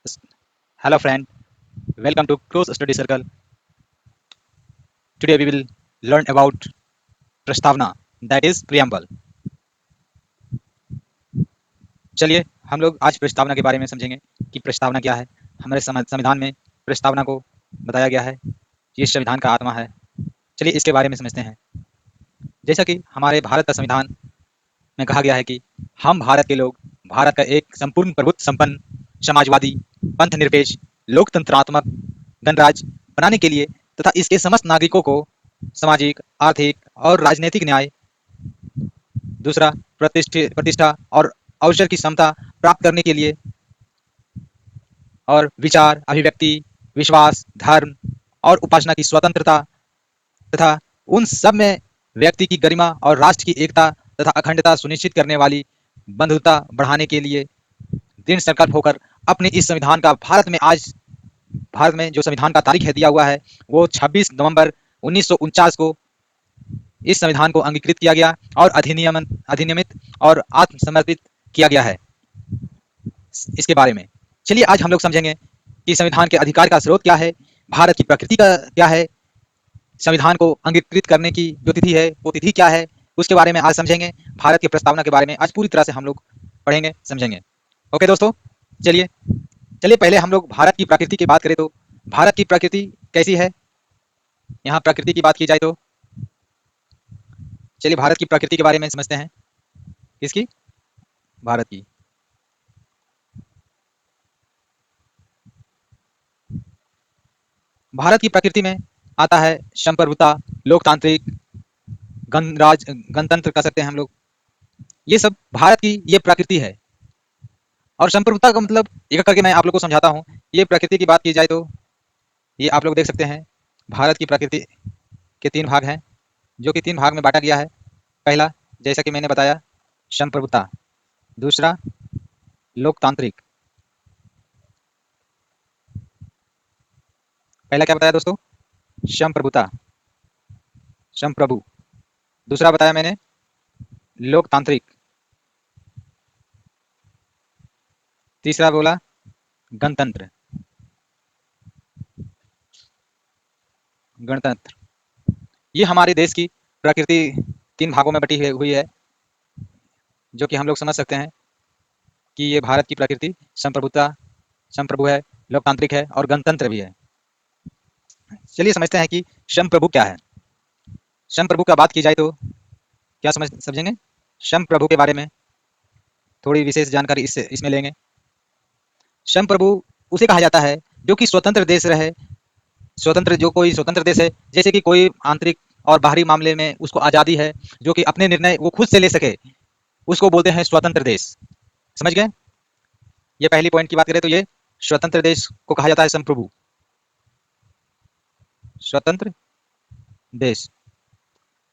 S- Hello, friend. Welcome to Close Study Circle. Today we will learn about प्रस्तावना, that is preamble. चलिए हम लोग आज प्रस्तावना के बारे में समझेंगे कि प्रस्तावना क्या है। हमारे संविधान में प्रस्तावना को बताया गया है। ये संविधान का आत्मा है। चलिए इसके बारे में समझते हैं। जैसा कि हमारे भारत का संविधान में कहा गया है कि हम भारत के लोग भारत का एक संपूर्ण प्रभुत्व संपन्न समाजवादी पंथ निरपेक्ष लोकतंत्रात्मक गणराज्य बनाने के लिए तथा इसके समस्त नागरिकों को सामाजिक आर्थिक और राजनीतिक न्याय, दूसरा प्रतिष्ठा और अवसर की समता प्राप्त करने के लिए और विचार अभिव्यक्ति विश्वास धर्म और उपासना की स्वतंत्रता तथा उन सब में व्यक्ति की गरिमा और राष्ट्र की एकता तथा अखंडता सुनिश्चित करने वाली बंधुता बढ़ाने के लिए दृढ़ संकल्प होकर अपने इस संविधान का भारत में जो संविधान का तारीख है दिया हुआ है वो 26 नवंबर 1949 को इस संविधान को अंगीकृत किया गया और अधिनियमित और आत्मसमर्पित किया गया है। इसके बारे में चलिए आज हम लोग समझेंगे कि संविधान के अधिकार का स्रोत क्या है, भारत की प्रकृति का क्या है, संविधान को अंगीकृत करने की जो तिथि है वो तिथि क्या है, उसके बारे में आज समझेंगे। भारत की प्रस्तावना के बारे में आज पूरी तरह से हम लोग पढ़ेंगे समझेंगे। ओके दोस्तों, चलिए चलिए पहले हम लोग भारत की प्रकृति की बात करें तो भारत की प्रकृति कैसी है। यहाँ प्रकृति की बात की जाए तो चलिए भारत की प्रकृति के बारे में समझते हैं। किसकी? भारत की। भारत की प्रकृति में आता है संप्रभुता, लोकतांत्रिक, गणतंत्र कह सकते हैं हम लोग। ये सब भारत की ये प्रकृति है। और संप्रभुता का मतलब एक करके मैं आप लोग को समझाता हूँ। ये प्रकृति की बात की जाए तो ये आप लोग देख सकते हैं। भारत की प्रकृति के तीन भाग हैं, जो कि तीन भाग में बांटा गया है। पहला, जैसा कि मैंने बताया, संप्रभुता। दूसरा, लोकतांत्रिक। पहला क्या बताया दोस्तों? संप्रभुता, संप्रभु। दूसरा बताया मैंने लोकतांत्रिक। तीसरा बोला गणतंत्र, गणतंत्र। ये हमारे देश की प्रकृति तीन भागों में बटी हुई है, जो कि हम लोग समझ सकते हैं कि ये भारत की प्रकृति संप्रभुता, संप्रभु है, लोकतांत्रिक है और गणतंत्र भी है। चलिए समझते हैं कि संप्रभु क्या है। संप्रभु का बात की जाए तो क्या समझेंगे संप्रभु के बारे में। थोड़ी विशेष जानकारी इसमें लेंगे। संप्रभु उसे कहा जाता है जो कि स्वतंत्र देश रहे। जो कोई स्वतंत्र देश है, जैसे कि कोई आंतरिक और बाहरी मामले में उसको आज़ादी है, जो कि अपने निर्णय वो खुद से ले सके, उसको बोलते हैं स्वतंत्र देश। समझ गए? ये पहली पॉइंट की बात करें तो ये स्वतंत्र देश को कहा जाता है संप्रभु, स्वतंत्र देश।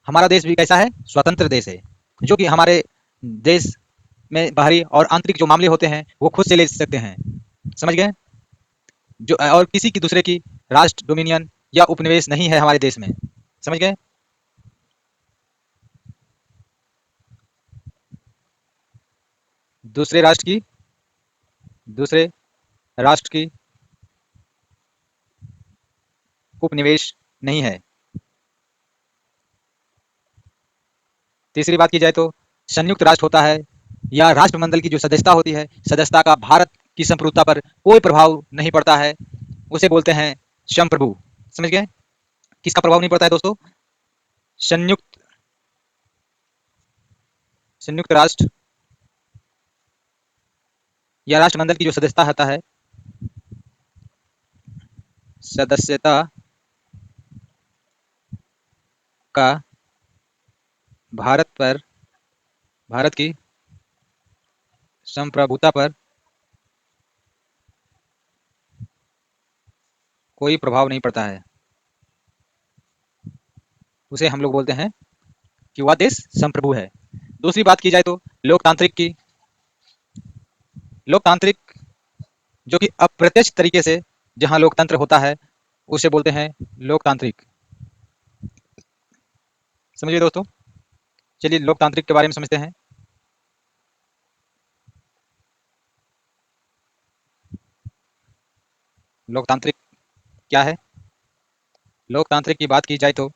हमारा देश भी कैसा है? स्वतंत्र देश है, जो कि हमारे देश में बाहरी और आंतरिक जो मामले होते हैं वो खुद से ले सकते हैं। समझ गए? जो और किसी की दूसरे की राष्ट्र डोमिनियन या उपनिवेश नहीं है हमारे देश में। समझ गए? दूसरे राष्ट्र की दूसरे राष्ट्र की उपनिवेश नहीं है। तीसरी बात की जाए तो संयुक्त राष्ट्र होता है या राष्ट्रमंडल की जो सदस्यता होती है, सदस्यता का भारत की संप्रभुता पर कोई प्रभाव नहीं पड़ता है, उसे बोलते हैं संप्रभु। समझ गए? किसका प्रभाव नहीं पड़ता है दोस्तों? संयुक्त संयुक्त राष्ट्र या राष्ट्रमंडल की जो सदस्यता होता है, सदस्यता का भारत पर भारत की संप्रभुता पर कोई प्रभाव नहीं पड़ता है, उसे हम लोग बोलते हैं कि वह देश संप्रभु है। दूसरी बात की जाए तो लोकतांत्रिक की। लोकतांत्रिक जो कि अप्रत्यक्ष तरीके से जहां लोकतंत्र होता है उसे बोलते हैं लोकतांत्रिक। समझिए दोस्तों। चलिए लोकतांत्रिक के बारे में समझते हैं। लोकतांत्रिक क्या है? लोकतांत्रिक की बात की जाए तो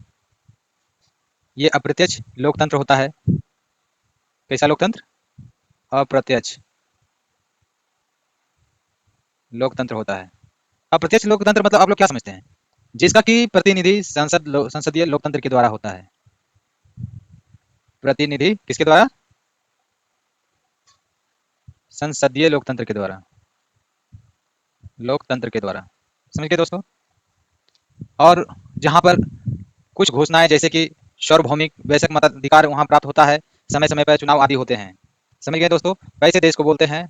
ये अप्रत्यक्ष लोकतंत्र होता है। कैसा लोकतंत्र? अप्रत्यक्ष लोकतंत्र होता है। अप्रत्यक्ष लोकतंत्र मतलब आप लोग क्या समझते हैं? जिसका कि प्रतिनिधि संसदीय लोकतंत्र के द्वारा होता है। प्रतिनिधि किसके द्वारा? संसदीय लोकतंत्र के द्वारा, लोकतंत्र के द्वारा। समझ गए दोस्तों? और जहां पर कुछ घोषणाएं जैसे कि सार्वभौमिक वैश्विक मताधिकार वहां प्राप्त होता है, समय समय पर चुनाव आदि होते हैं। समझ गए दोस्तों? वैसे देश को बोलते हैं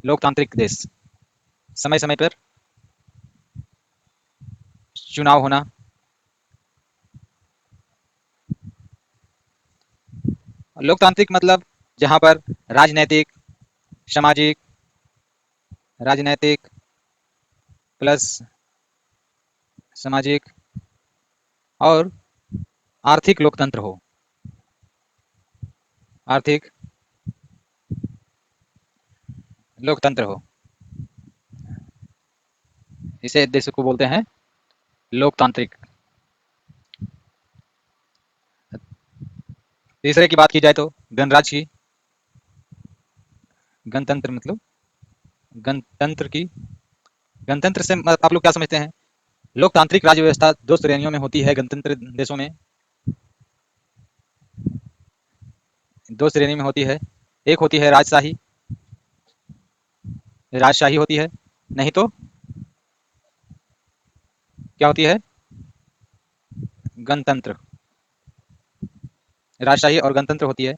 लोकतांत्रिक देश। समय समय पर चुनाव होना। लोकतांत्रिक मतलब जहां पर राजनैतिक, सामाजिक, राजनैतिक प्लस सामाजिक और आर्थिक लोकतंत्र हो। आर्थिक लोकतंत्र हो, इसे देश को बोलते हैं लोकतांत्रिक। तीसरे की बात की जाए तो गणराज्य की। गणतंत्र मतलब गणतंत्र की, गणतंत्र से आप लोग क्या समझते हैं? लोकतांत्रिक राज्य व्यवस्था दो श्रेणियों में होती है गणतंत्र देशों में। दो श्रेणी में होती है। एक होती है राजशाही, राजशाही होती है। नहीं तो क्या होती है? गणतंत्र। राजशाही और गणतंत्र होती है।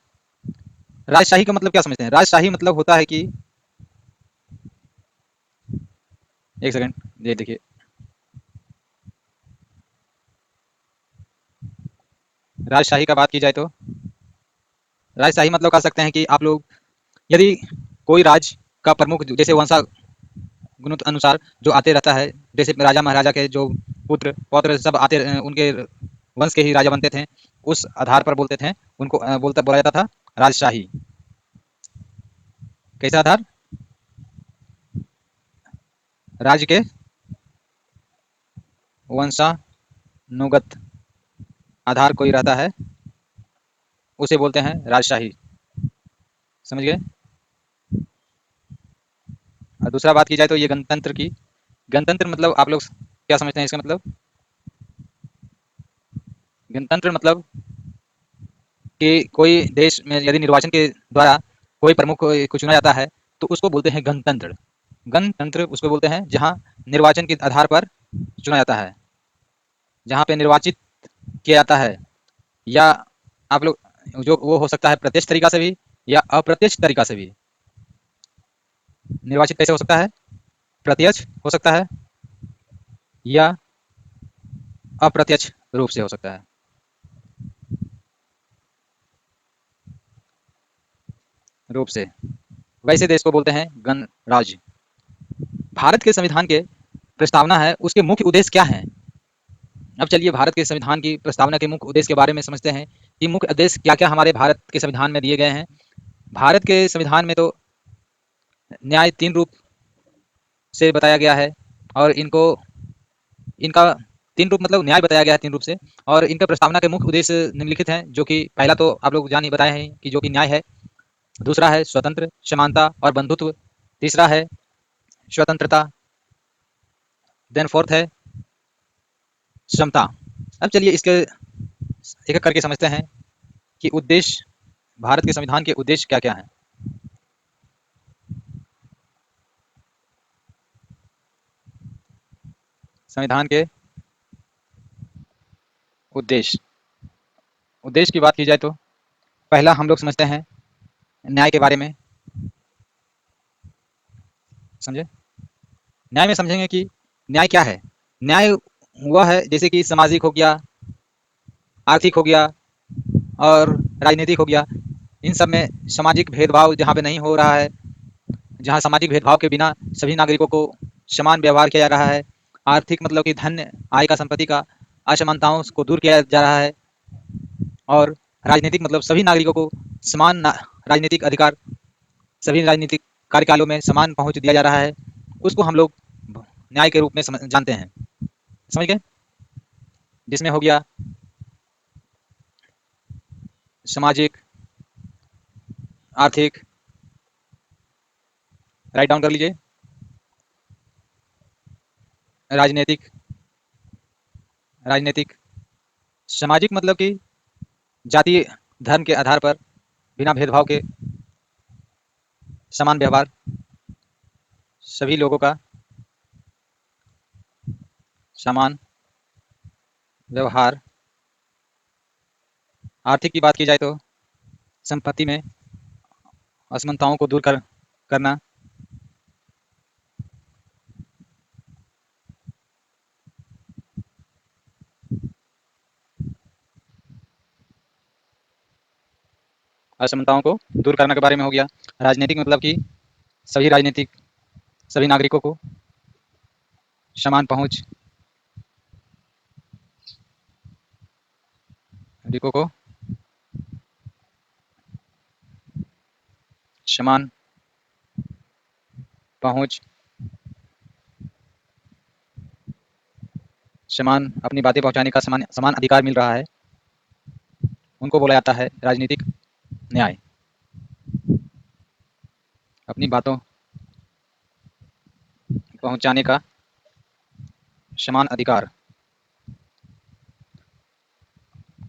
राजशाही का मतलब क्या समझते हैं? राजशाही मतलब होता है कि, एक सेकंड ये देखिए, राजशाही का बात की जाए तो राजशाही मतलब कह सकते हैं कि आप लोग यदि कोई राज्य का प्रमुख जैसे वंशानुगत अनुसार जो आते रहता है, जैसे राजा महाराजा के जो पुत्र पौत्र सब आते उनके वंश के ही राजा बनते थे, उस आधार पर बोलते थे उनको, बोला जाता था राजशाही। कैसा आधार? राज्य के वंशानुगत आधार कोई रहता है उसे बोलते हैं राजशाही। समझ गए? और दूसरा बात की जाए तो ये गणतंत्र की। गणतंत्र मतलब आप लोग क्या समझते हैं इसका मतलब? गणतंत्र मतलब कि कोई देश में यदि निर्वाचन के द्वारा कोई प्रमुख को चुना जाता है तो उसको बोलते हैं गणतंत्र। गणतंत्र उसको बोलते हैं जहां निर्वाचन के आधार पर चुना जाता है, जहां पे निर्वाचित किया जाता है, या आप लोग जो वो हो सकता है प्रत्यक्ष तरीका से भी या अप्रत्यक्ष तरीका से भी। निर्वाचित कैसे हो सकता है? प्रत्यक्ष हो सकता है या अप्रत्यक्ष रूप से हो सकता है। रूप से। वैसे देश को बोलते हैं गणराज्य। भारत के संविधान के प्रस्तावना है, उसके मुख्य उद्देश्य क्या है? अब चलिए भारत के संविधान की प्रस्तावना के मुख्य उद्देश्य के बारे में समझते हैं कि मुख्य उद्देश्य क्या क्या हमारे भारत के संविधान में दिए गए हैं। भारत के संविधान में तो न्याय तीन रूप से बताया गया है, और इनको इनका तीन रूप मतलब न्याय बताया गया है तीन रूप से। और इनका प्रस्तावना के मुख्य उद्देश्य निम्नलिखित हैं, जो कि पहला तो आप लोग जान ही बताए हैं कि जो कि न्याय है। दूसरा है स्वतंत्र, समानता और बंधुत्व। तीसरा है स्वतंत्रता। देन फोर्थ है समता। अब चलिए इसके एक एक करके समझते हैं कि उद्देश्य, भारत के संविधान के उद्देश्य क्या क्या हैं। संविधान के उद्देश्य, उद्देश्य की बात की जाए तो पहला हम लोग समझते हैं न्याय के बारे में। समझे? न्याय में समझेंगे कि न्याय क्या है। न्याय वह है जैसे कि सामाजिक हो गया, आर्थिक हो गया और राजनीतिक हो गया। इन सब में सामाजिक भेदभाव जहाँ पे नहीं हो रहा है, जहाँ सामाजिक भेदभाव के बिना सभी नागरिकों को समान व्यवहार किया जा रहा है। आर्थिक मतलब कि धन, आय का, संपत्ति का असमानताओं को दूर किया जा रहा है। और राजनीतिक मतलब सभी नागरिकों को राजनीतिक अधिकार, सभी राजनीतिक कार्यकालों में समान पहुंच दिया जा रहा है। उसको हम लोग न्याय के रूप में जानते हैं। समझ गए? जिसमें हो गया सामाजिक, आर्थिक, राइट डाउन कर लीजिए, राजनीतिक। राजनीतिक, सामाजिक मतलब कि जाति धर्म के आधार पर बिना भेदभाव के समान व्यवहार, सभी लोगों का समान व्यवहार। आर्थिक की बात की जाए तो संपत्ति में असमानताओं को दूर करना। असमानताओं को दूर करने के बारे में हो गया। राजनीतिक मतलब कि सभी राजनीतिक सभी समान पहुंच नागरिकों को समान पहुंच, समान अपनी बातें पहुंचाने का समान समान अधिकार मिल रहा है, उनको बोला जाता है राजनीतिक न्याय। अपनी बातों पहुंचाने का समान अधिकार,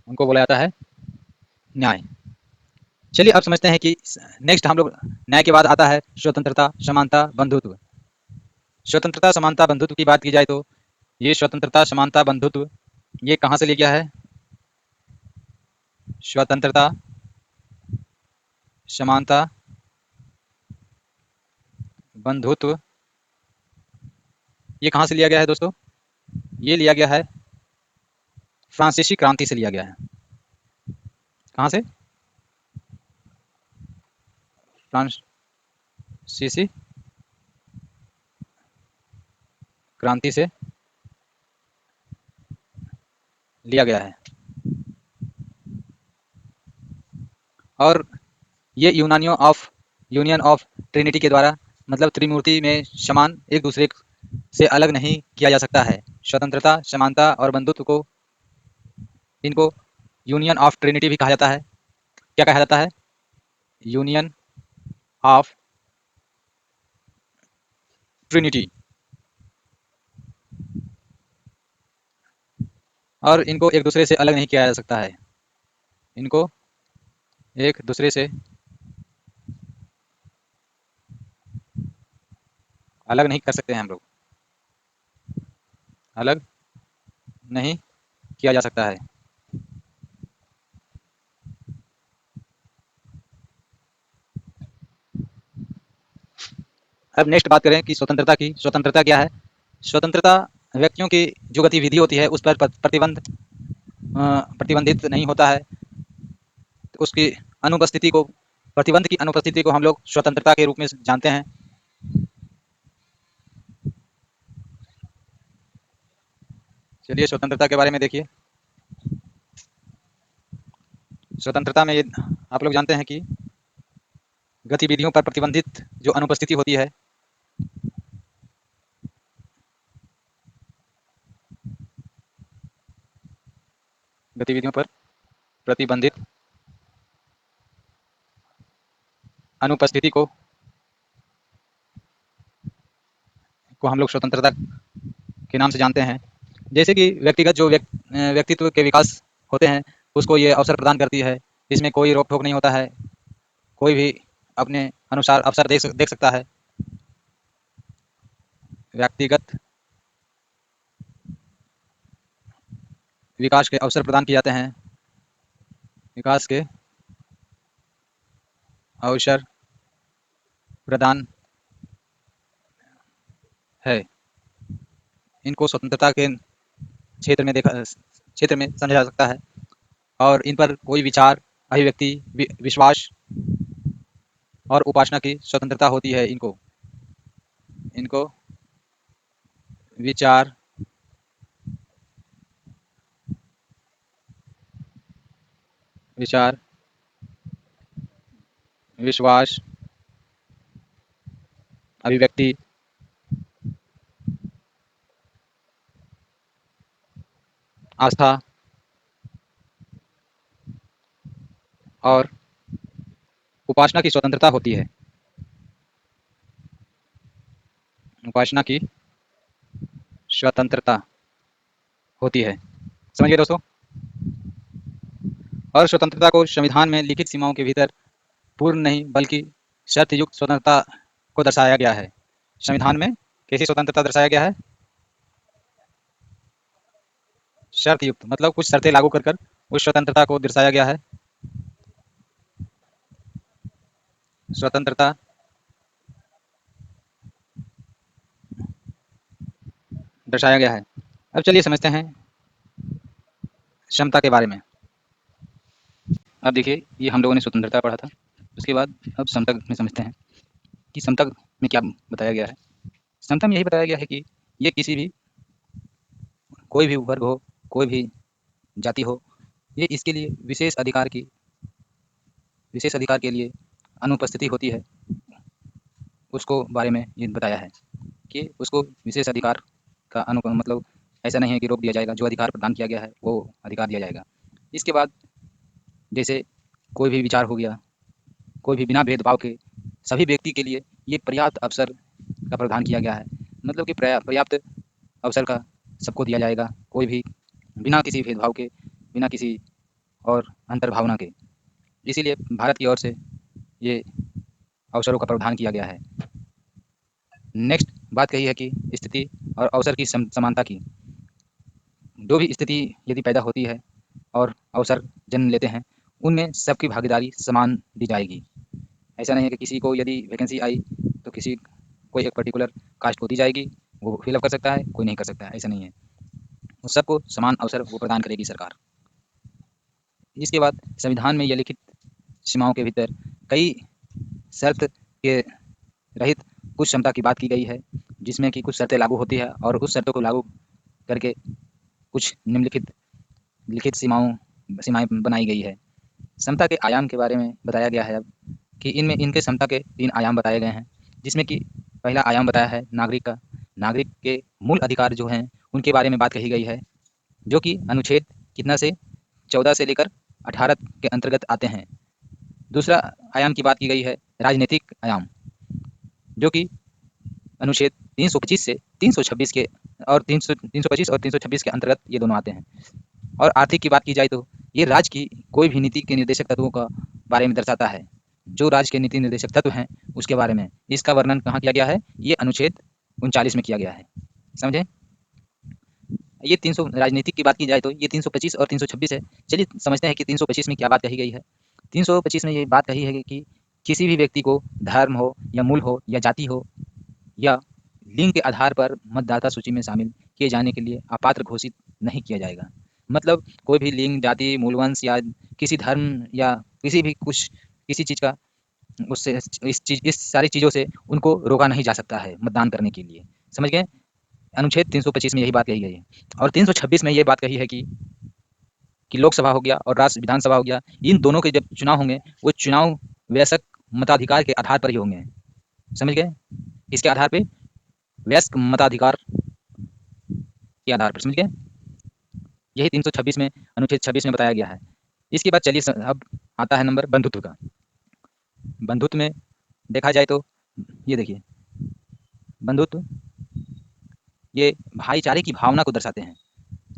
उनको बोला जाता है न्याय। चलिए अब समझते हैं कि नेक्स्ट हम लोग न्याय के बाद आता है स्वतंत्रता, समानता, बंधुत्व। स्वतंत्रता, समानता, बंधुत्व की बात की जाए तो ये स्वतंत्रता, समानता, बंधुत्व ये कहां से ले गया है? स्वतंत्रता, समानता, बंधुत्व ये कहां से लिया गया है दोस्तों? ये लिया गया है फ्रांसीसी क्रांति से लिया गया है। कहां से? फ्रांसीसी क्रांति से लिया गया है। और ये यूनियन ऑफ ट्रिनिटी के द्वारा, मतलब त्रिमूर्ति में समान एक दूसरे से अलग नहीं किया जा सकता है। स्वतंत्रता, समानता और बंधुत्व को, इनको यूनियन ऑफ ट्रिनिटी भी कहा जाता है। क्या कहा जाता है? Union of Trinity. और इनको एक दूसरे से अलग नहीं किया जा सकता है। इनको एक दूसरे से अलग नहीं कर सकते हैं हम लोग, अलग नहीं किया जा सकता है। अब नेक्स्ट बात करें कि स्वतंत्रता की। स्वतंत्रता क्या है? स्वतंत्रता व्यक्तियों की जो गतिविधि होती है उस पर प्रतिबंधित नहीं होता है। उसकी अनुपस्थिति को, प्रतिबंध की अनुपस्थिति को हम लोग स्वतंत्रता के रूप में जानते हैं। चलिए स्वतंत्रता के बारे में देखिए। स्वतंत्रता में ये आप लोग जानते हैं कि गतिविधियों पर प्रतिबंधित जो अनुपस्थिति होती है, गतिविधियों पर प्रतिबंधित अनुपस्थिति को हम लोग स्वतंत्रता के नाम से जानते हैं। जैसे कि व्यक्तिगत जो व्यक्तित्व के विकास होते हैं उसको ये अवसर प्रदान करती है। इसमें कोई रोक टोक नहीं होता है, कोई भी अपने अनुसार अवसर देख सकता है। व्यक्तिगत विकास के अवसर प्रदान किए जाते हैं। विकास के अवसर प्रदान है। इनको स्वतंत्रता के क्षेत्र में समझा जा सकता है। और इन पर कोई विचार, अभिव्यक्ति, विश्वास और उपासना की स्वतंत्रता होती है। इनको इनको विचार, विचार, विश्वास, अभिव्यक्ति आस्था और उपासना की स्वतंत्रता होती है। उपासना की स्वतंत्रता होती है। समझ गए दोस्तों? और स्वतंत्रता को संविधान में लिखित सीमाओं के भीतर पूर्ण नहीं बल्कि शर्त युक्त स्वतंत्रता को दर्शाया गया है। संविधान में कैसी स्वतंत्रता दर्शाया गया है? शर्त युक्त, मतलब कुछ शर्तें लागू कर कर उस स्वतंत्रता को दर्शाया गया है। स्वतंत्रता दर्शाया गया है। अब चलिए समझते हैं क्षमता के बारे में। अब देखिए, ये हम लोगों ने स्वतंत्रता पढ़ा था। उसके बाद अब समता में समझते हैं कि समता में क्या बताया गया है। समता में यही बताया गया है कि ये किसी भी कोई भी वर्ग हो, कोई भी जाति हो, ये इसके लिए विशेष अधिकार के लिए अनुपस्थिति होती है। उसको बारे में ये बताया है कि उसको विशेष अधिकार का मतलब ऐसा नहीं है कि रोक दिया जाएगा, जो अधिकार प्रदान किया गया है वो अधिकार दिया जाएगा। इसके बाद जैसे कोई भी विचार हो गया, कोई भी बिना भेदभाव के सभी व्यक्ति के लिए ये पर्याप्त अवसर का प्रावधान किया गया है। मतलब कि पर्याप्त अवसर का सबको दिया जाएगा, कोई भी बिना किसी भेदभाव के, बिना किसी और अंतर्भावना के। इसीलिए भारत की ओर से ये अवसरों का प्रावधान किया गया है। नेक्स्ट बात कही है कि स्थिति और अवसर की समानता की। जो भी स्थिति यदि पैदा होती है और अवसर जन्म लेते हैं, उनमें सबकी भागीदारी समान दी जाएगी। ऐसा नहीं है कि किसी को यदि वैकेंसी आई तो कोई एक पर्टिकुलर कास्ट को दी जाएगी, वो फिलअप कर सकता है, कोई नहीं कर सकता है, ऐसा नहीं है। वो सबको समान अवसर वो प्रदान करेगी सरकार। इसके बाद संविधान में यह लिखित सीमाओं के भीतर कई शर्त के रहित कुछ क्षमता की बात की गई है, जिसमें कि कुछ शर्तें लागू होती है और उस शर्तों को लागू करके कुछ निम्नलिखित लिखित सीमाएं बनाई गई है। समता के आयाम के बारे में बताया गया है अब कि इनमें इनके समता के 3 आयाम बताए गए हैं, जिसमें कि पहला आयाम बताया है नागरिक का। नागरिक के मूल अधिकार जो हैं उनके बारे में बात कही गई है, जो कि अनुच्छेद कितना से 14 से लेकर 18 के अंतर्गत आते हैं। दूसरा आयाम की बात की गई है राजनीतिक आयाम, जो कि अनुच्छेद 325 से 326 के और 325 और 326 के अंतर्गत ये दोनों आते हैं। और आर्थिक की बात की जाए तो ये राज्य की कोई भी नीति के निर्देशक तत्वों का बारे में दर्शाता है। जो राज्य के नीति निर्देशक तत्व हैं उसके बारे में इसका वर्णन कहाँ किया गया है? ये अनुच्छेद 39 में किया गया है। समझे? ये 300 राजनीतिक की बात की जाए तो ये 325 और 326 है। चलिए समझते हैं कि 325 में क्या बात कही गई है। 325 में ये बात कही है कि किसी भी व्यक्ति को धर्म हो या मूल हो या जाति हो या लिंग के आधार पर मतदाता सूची में शामिल किए जाने के लिए अपात्र घोषित नहीं किया जाएगा। मतलब कोई भी लिंग, जाति, मूलवंश या किसी धर्म या किसी चीज़ का उससे इस सारी चीज़ों से उनको रोका नहीं जा सकता है मतदान करने के लिए। समझ गए? अनुच्छेद 325 में यही बात कही गई है। और 326 में ये बात कही है कि लोकसभा हो गया और राज्य विधानसभा हो गया, इन दोनों के जब चुनाव होंगे वो चुनाव वयस्क मताधिकार के आधार पर ही होंगे। समझ गए? किसके आधार पे? वयस्क मताधिकार के आधार पर। समझ गए? यही 326 में अनुच्छेद 26 में बताया गया है। इसके बाद चलिए अब आता है नंबर बंधुत्व का। बंधुत्व में देखा जाए तो ये देखिए, बंधुत्व ये भाईचारे की भावना को दर्शाते हैं।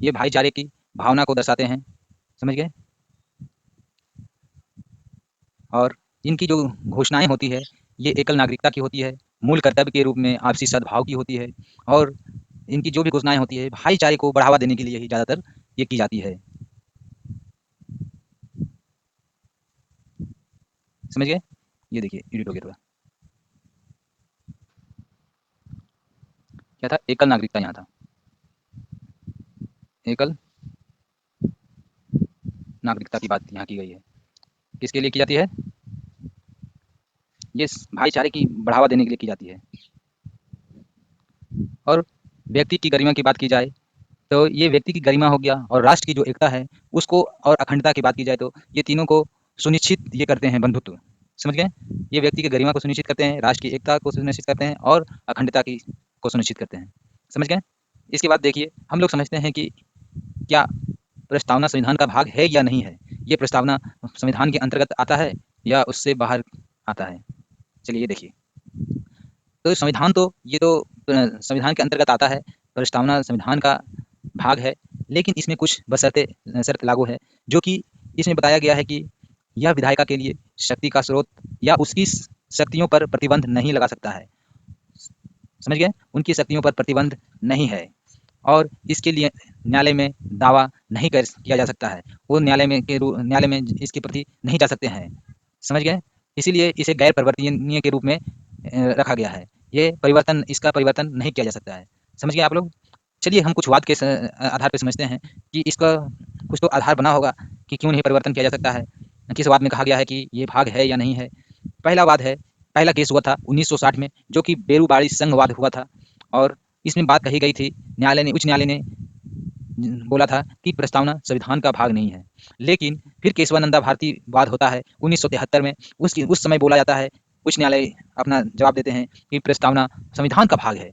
ये भाईचारे की भावना को दर्शाते हैं। समझ गए? और इनकी जो घोषणाएं होती है ये एकल नागरिकता की होती है, मूल कर्तव्य के रूप में आपसी सद्भाव की होती है, और इनकी जो भी घोषणाएं होती है भाईचारे को बढ़ावा देने के लिए ही ज़्यादातर ये की जाती है। समझ गए? ये देखिए एडिट हो गया थोड़ा, क्या था? एकल नागरिकता यहाँ था। एकल नागरिकता की बात यहाँ की गई है। किसके लिए की जाती है? ये भाईचारे की बढ़ावा देने के लिए की जाती है। और व्यक्ति की गरिमा की बात की जाए तो ये व्यक्ति की गरिमा हो गया, और राष्ट्र की जो एकता है उसको, और अखंडता की बात की जाए तो ये तीनों को सुनिश्चित ये करते हैं बंधुत्व। समझ गए? ये व्यक्ति की गरिमा को सुनिश्चित करते हैं, राष्ट्र की एकता को सुनिश्चित करते हैं, और अखंडता की को सुनिश्चित करते हैं। समझ गए? इसके बाद देखिए हम लोग समझते हैं कि क्या प्रस्तावना संविधान का भाग है या नहीं है? ये प्रस्तावना संविधान के अंतर्गत आता है या उससे बाहर आता है? चलिए ये देखिए। तो संविधान तो ये तो संविधान के अंतर्गत आता है, प्रस्तावना संविधान का भाग है, लेकिन इसमें कुछ बशर्तें शर्त लागू है, जो कि इसमें बताया गया है कि यह विधायिका के लिए शक्ति का स्रोत या उसकी शक्तियों पर प्रतिबंध नहीं लगा सकता है। समझ गए? उनकी शक्तियों पर प्रतिबंध नहीं है और इसके लिए न्यायालय में दावा नहीं किया जा सकता है। वो न्यायालय में इसके प्रति नहीं जा सकते हैं। समझ गए? इसीलिए इसे गैर परिवर्तनीय के रूप में रखा गया है। इसका परिवर्तन नहीं किया जा सकता है। समझ गए आप लोग? चलिए हम कुछ वाद के आधार पर समझते हैं कि इसका कुछ तो आधार बना होगा कि क्यों नहीं परिवर्तन किया जा सकता है। किस वाद में कहा गया है कि ये भाग है या नहीं है। पहला वाद है, पहला केस हुआ था 1960 में, जो कि बेरूबाड़ी संघवाद हुआ था और इसमें बात कही गई थी, उच्च न्यायालय ने बोला था कि प्रस्तावना संविधान का भाग नहीं है। लेकिन फिर केशवानंदा भारती वाद होता है 1973 में, उस समय बोला जाता है, उच्च न्यायालय अपना जवाब देते हैं कि प्रस्तावना संविधान का भाग है।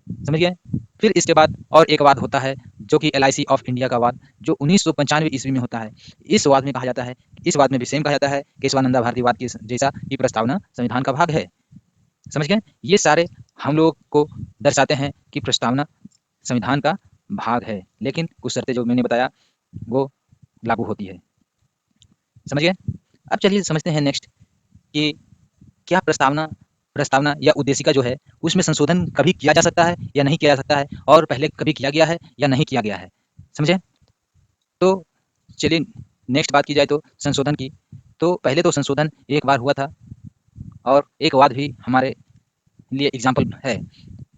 समझ गए? फिर इसके बाद और एक वाद होता है जो कि LIC ऑफ इंडिया का वाद, जो 1995 ईस्वी में होता है। इस वाद में कहा जाता है, इस वाद में भी सेम कहा जाता है केशवानंदा भारती वाद की जैसा कि प्रस्तावना संविधान का भाग है। समझ गए? ये सारे हम लोग को दर्शाते हैं कि प्रस्तावना संविधान का भाग है, लेकिन कुछ शर्तें जो मैंने बताया वो लागू होती है। समझ गए? अब चलिए समझते हैं नेक्स्ट कि क्या प्रस्तावना प्रस्तावना या उद्देशिका जो है उसमें संशोधन कभी किया जा सकता है या नहीं किया जा सकता है, और पहले कभी किया गया है या नहीं किया गया है। समझे? तो चलिए नेक्स्ट बात की जाए तो संशोधन की। तो पहले तो संशोधन एक बार हुआ था और एक वाद भी हमारे लिए एग्जाम्पल है।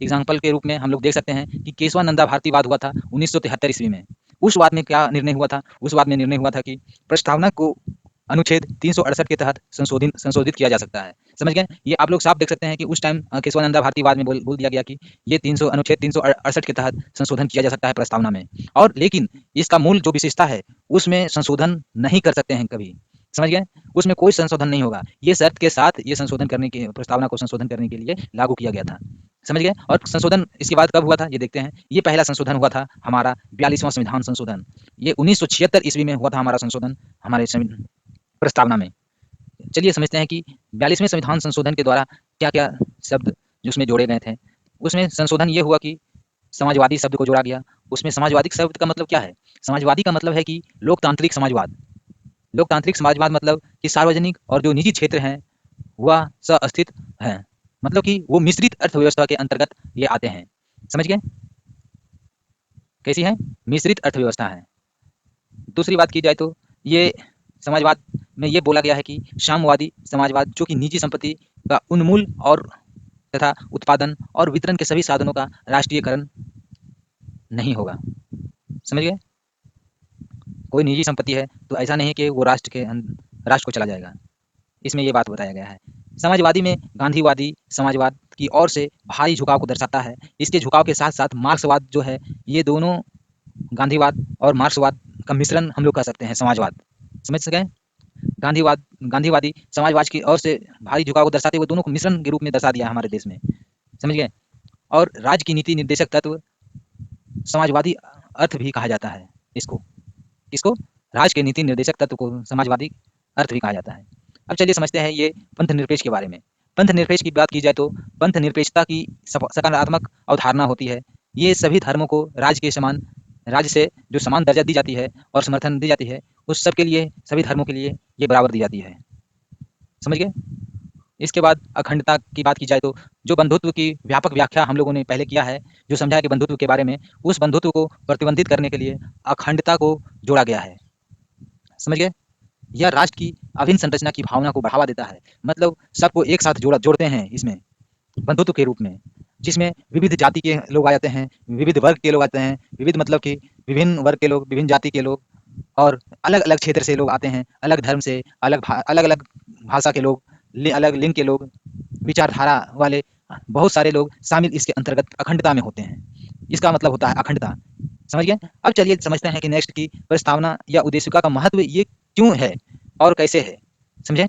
एग्जाम्पल के रूप में हम लोग देख सकते हैं कि केशवानंदा भारती वाद हुआ था 1973 ईस्वी में। उस वाद में क्या निर्णय हुआ था? उस वाद में निर्णय हुआ था कि प्रस्तावना को अनुच्छेद 368 के तहत संशोधित किया जा सकता है। समझ गए? ये आप लोग साफ देख सकते हैं कि उस टाइम केशवानंदा भारती वाद में बोल दिया गया कि ये अनुच्छेद 368 के तहत संशोधन किया जा सकता है प्रस्तावना में, और लेकिन इसका मूल जो विशेषता है उसमें संशोधन नहीं कर सकते हैं कभी। समझ गए? उसमें कोई संशोधन नहीं होगा। ये शर्त के साथ ये संशोधन करने के प्रस्तावना को संशोधन करने के लिए लागू किया गया था। समझ गए? और संशोधन इसके बाद कब हुआ था ये देखते हैं। ये पहला संशोधन हुआ था हमारा 42वां संविधान संशोधन। ये 1976 ईस्वी में हुआ था हमारा संशोधन हमारे प्रस्तावना में। चलिए समझते हैं कि 42वें संविधान संशोधन के द्वारा क्या-क्या शब्द जो उसमें जोड़े गए थे। उसमें संशोधन ये हुआ कि समाजवादी शब्द को जोड़ा गया। उसमें समाजवादी शब्द का मतलब क्या है? समाजवादी का मतलब है कि लोकतांत्रिक समाजवाद। लोकतांत्रिक समाजवाद मतलब कि सार्वजनिक और जो निजी क्षेत्र हैं वह सह-अस्तित्व हैं। मतलब कि वो मिश्रित अर्थव्यवस्था के अंतर्गत ये आते हैं। समझ गए? कैसी है? मिश्रित अर्थव्यवस्था है। दूसरी बात की जाए तो ये समाजवाद में ये बोला गया है कि साम्यवादी समाजवाद जो कि निजी संपत्ति का उन्मूलन और तथा उत्पादन और वितरण के सभी साधनों का राष्ट्रीयकरण नहीं होगा। समझ गए? कोई निजी संपत्ति है तो ऐसा नहीं है कि वो राष्ट्र को चला जाएगा। इसमें ये बात बताया गया है। समाजवादी में गांधीवादी समाजवाद की ओर से भारी झुकाव को दर्शाता है। इसके झुकाव के साथ साथ मार्क्सवाद जो है, ये दोनों गांधीवाद और मार्क्सवाद का मिश्रण हम लोग कह सकते हैं समाजवाद। समझ सके? गांधीवादी समाजवाद की ओर से भारी झुकाव को दर्शाते हुए दोनों को मिश्रण के रूप में दर्शा दिया है हमारे देश में। समझ गए? और राज्य की नीति निर्देशक तत्व समाजवादी अर्थ भी कहा जाता है इसको। किसको? राज्य के नीति निर्देशक तत्व को समाजवादी अर्थ भी कहा जाता है। अब चलिए समझते हैं ये पंथ निरपेक्ष के बारे में। पंथ निरपेक्ष की बात की जाए तो पंथ निरपेक्षता की सकारात्मक अवधारणा होती है। ये सभी धर्मों को राज्य से जो समान दर्जा दी जाती है और समर्थन दी जाती है, उस सब के लिए, सभी धर्मों के लिए ये बराबर दी जाती है। समझ गए? इसके बाद अखंडता की बात की जाए तो जो बंधुत्व की व्यापक व्याख्या हम लोगों ने पहले किया है, जो समझा है कि बंधुत्व के बारे में, उस बंधुत्व को प्रतिबंधित करने के लिए अखंडता को जोड़ा गया है। समझ गए? यह राष्ट्र की अभिन्न संरचना की भावना को बढ़ावा देता है। मतलब सबको एक साथ जोड़ते हैं इसमें बंधुत्व के रूप में, जिसमें विविध जाति के लोग आ जाते हैं, विविध वर्ग के लोग आते हैं, विविध मतलब कि विभिन्न वर्ग के लोग, विभिन्न जाति के लोग और अलग-अलग क्षेत्र से लोग आते हैं, अलग धर्म से, अलग-अलग भाषा के लोग, अलग लिंग के लोग, विचारधारा वाले बहुत सारे लोग शामिल इसके अंतर्गत अखंडता में होते हैं। इसका मतलब होता है अखंडता। समझ गए? अब चलिए समझते हैं कि नेक्स्ट की प्रस्तावना या उद्देशिका का महत्व ये क्यों है और कैसे है। समझे?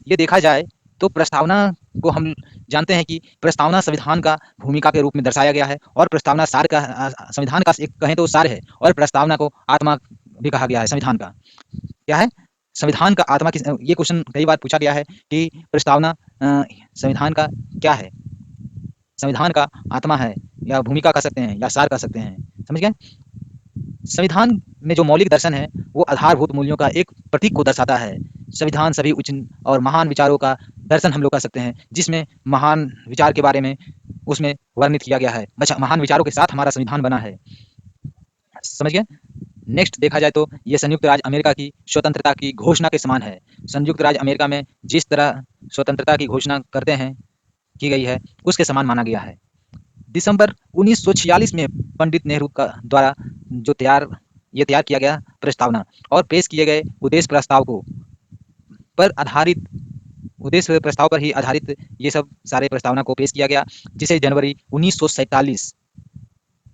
ये देखा जाए तो प्रस्तावना को हम जानते हैं कि प्रस्तावना संविधान का भूमिका के रूप में दर्शाया गया है और प्रस्तावना सार का संविधान का एक कहें तो सार है और प्रस्तावना को आत्मा भी कहा गया है संविधान का। क्या है? संविधान का आत्मा किस ये क्वेश्चन कई बार पूछा गया है कि प्रस्तावना संविधान का क्या है? संविधान का आत्मा है या भूमिका कह सकते हैं या सार कह सकते हैं। समझ गए? संविधान में जो मौलिक दर्शन है वो आधारभूत मूल्यों का एक प्रतीक को दर्शाता है। संविधान सभी उच्च और महान विचारों का दर्शन हम लोग कह सकते हैं, जिसमें महान विचार के बारे में उसमें वर्णित किया गया है। अच्छा, महान विचारों के साथ हमारा संविधान बना है। समझ गए? नेक्स्ट देखा जाए तो ये संयुक्त राज्य अमेरिका की स्वतंत्रता की घोषणा के समान है। संयुक्त राज्य अमेरिका में जिस तरह स्वतंत्रता की घोषणा करते हैं की गई है उसके समान माना गया है। दिसंबर 1946 में पंडित नेहरू का द्वारा जो तैयार किया गया प्रस्तावना और पेश किए गए उद्देश्य प्रस्ताव को पर आधारित उद्देश्य प्रस्ताव पर ही आधारित ये सब सारे प्रस्तावना को पेश किया गया, जिसे जनवरी 1947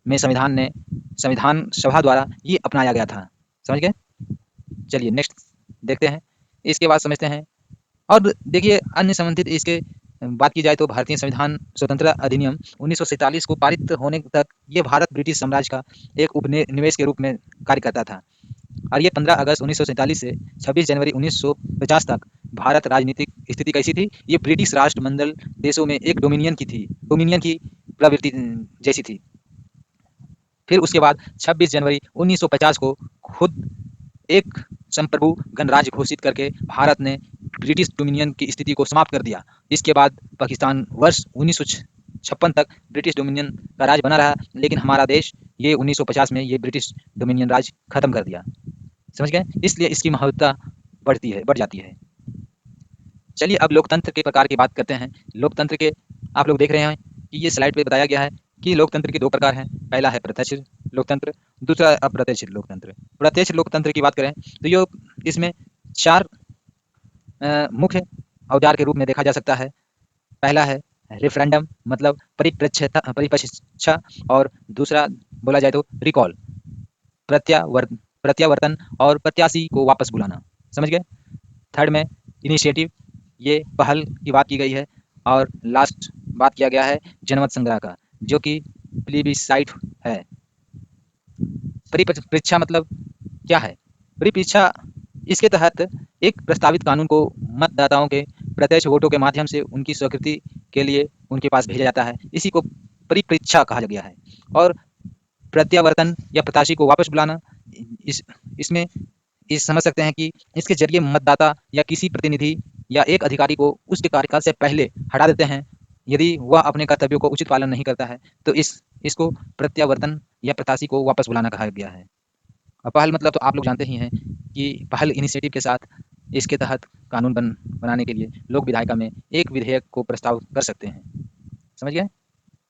में संविधान सभा द्वारा ये अपनाया गया था। समझ गए? चलिए नेक्स्ट देखते हैं, इसके बाद समझते हैं। और देखिए अन्य संबंधित इसके बात की जाए तो भारतीय संविधान स्वतंत्रता अधिनियम 1947 को पारित होने तक ये भारत ब्रिटिश साम्राज्य का एक उपनिवेश के रूप में कार्य करता था और ये 15 अगस्त 1947 से 26 जनवरी 1950 तक भारत राजनीतिक स्थिति कैसी थी? ये ब्रिटिश राष्ट्रमंडल देशों में एक डोमिनियन की प्रवृत्ति जैसी थी। फिर उसके बाद 26 जनवरी 1950 को खुद एक संप्रभु गणराज्य घोषित करके भारत ने ब्रिटिश डोमिनियन की स्थिति को समाप्त कर दिया। इसके बाद पाकिस्तान वर्ष 1956 तक ब्रिटिश डोमिनियन का राज बना रहा, लेकिन हमारा देश ये 1950 में ये ब्रिटिश डोमिनियन राज खत्म कर दिया। समझ गए? इसलिए इसकी महत्वता बढ़ जाती है। चलिए अब लोकतंत्र के प्रकार की बात करते हैं। लोकतंत्र के आप लोग देख रहे हैं कि ये स्लाइड पे बताया गया है कि लोकतंत्र के दो प्रकार हैं। पहला है प्रत्यक्ष लोकतंत्र, दूसरा अप्रत्यक्ष लोकतंत्र। प्रत्यक्ष लोकतंत्र की बात करें तो ये इसमें 4 मुख्य औजार के रूप में देखा जा सकता है। पहला है रेफरेंडम मतलब परिपक्वता और दूसरा बोला जाए तो रिकॉल प्रत्यावर्तन और प्रत्याशी को वापस बुलाना। समझ गए? थर्ड में इनिशिएटिव, ये पहल की बात की गई है। और लास्ट बात किया गया है जनमत संग्रह का, जो कि प्लीबिसाइट है। परिपरीक्षा मतलब क्या है? परिपरीक्षा इसके तहत एक प्रस्तावित कानून को मतदाताओं के प्रत्यक्ष वोटों के माध्यम से उनकी स्वीकृति के लिए उनके पास भेजा जाता है। इसी को परिपरीक्षा कहा गया है। और प्रत्यावर्तन या प्रत्याशी को वापस बुलाना, इसमें इस समझ सकते हैं कि इसके जरिए मतदाता या किसी प्रतिनिधि या एक अधिकारी को उसके कार्यकाल से पहले हटा देते हैं यदि वह अपने कर्तव्यों को उचित पालन नहीं करता है। तो इसको प्रत्यावर्तन या प्रत्याशी को वापस बुलाना कहा गया है। और पहल मतलब तो आप लोग जानते ही हैं कि पहल इनिशिएटिव के साथ इसके तहत कानून बनाने के लिए लोक विधायिका में एक विधेयक को प्रस्ताव कर सकते हैं। समझ गए?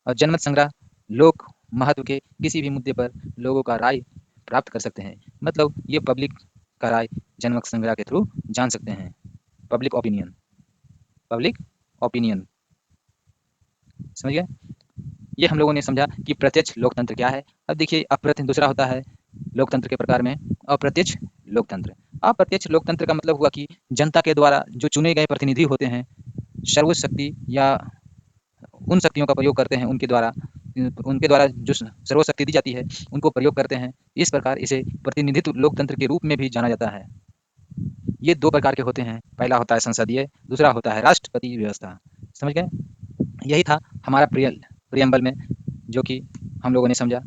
और जनमत संग्रह लोक महत्व के किसी भी मुद्दे पर लोगों का राय प्राप्त कर सकते हैं। मतलब ये पब्लिक का राय जनमत संग्रह के थ्रू जान सकते हैं। Public opinion. समझ गए? ये हम लोगों ने समझा कि प्रत्यक्ष लोकतंत्र क्या है। अब देखिए अप्रत्यक्ष दूसरा होता है लोकतंत्र के प्रकार में अप्रत्यक्ष लोकतंत्र। अप्रत्यक्ष लोकतंत्र का मतलब हुआ कि जनता के द्वारा जो चुने गए प्रतिनिधि होते हैं सर्वोच्च शक्ति या उन शक्तियों का प्रयोग करते हैं उनके द्वारा जो सर्वोच्च शक्ति दी जाती है उनको प्रयोग करते हैं। इस प्रकार इसे प्रतिनिधित्व लोकतंत्र के रूप में भी जाना जाता है। ये 2 प्रकार के होते हैं। पहला होता है संसदीय, दूसरा होता है राष्ट्रपति व्यवस्था। समझ गए? यही था हमारा प्रियम्बल में जो कि हम लोगों ने समझा।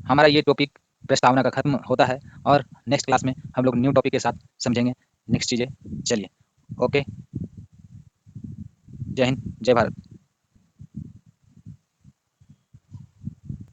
हमारा ये टॉपिक प्रस्तावना का खत्म होता है और नेक्स्ट क्लास में हम लोग न्यू टॉपिक के साथ समझेंगे नेक्स्ट चीज़ें। चलिए ओके, जय हिंद, जय भारत।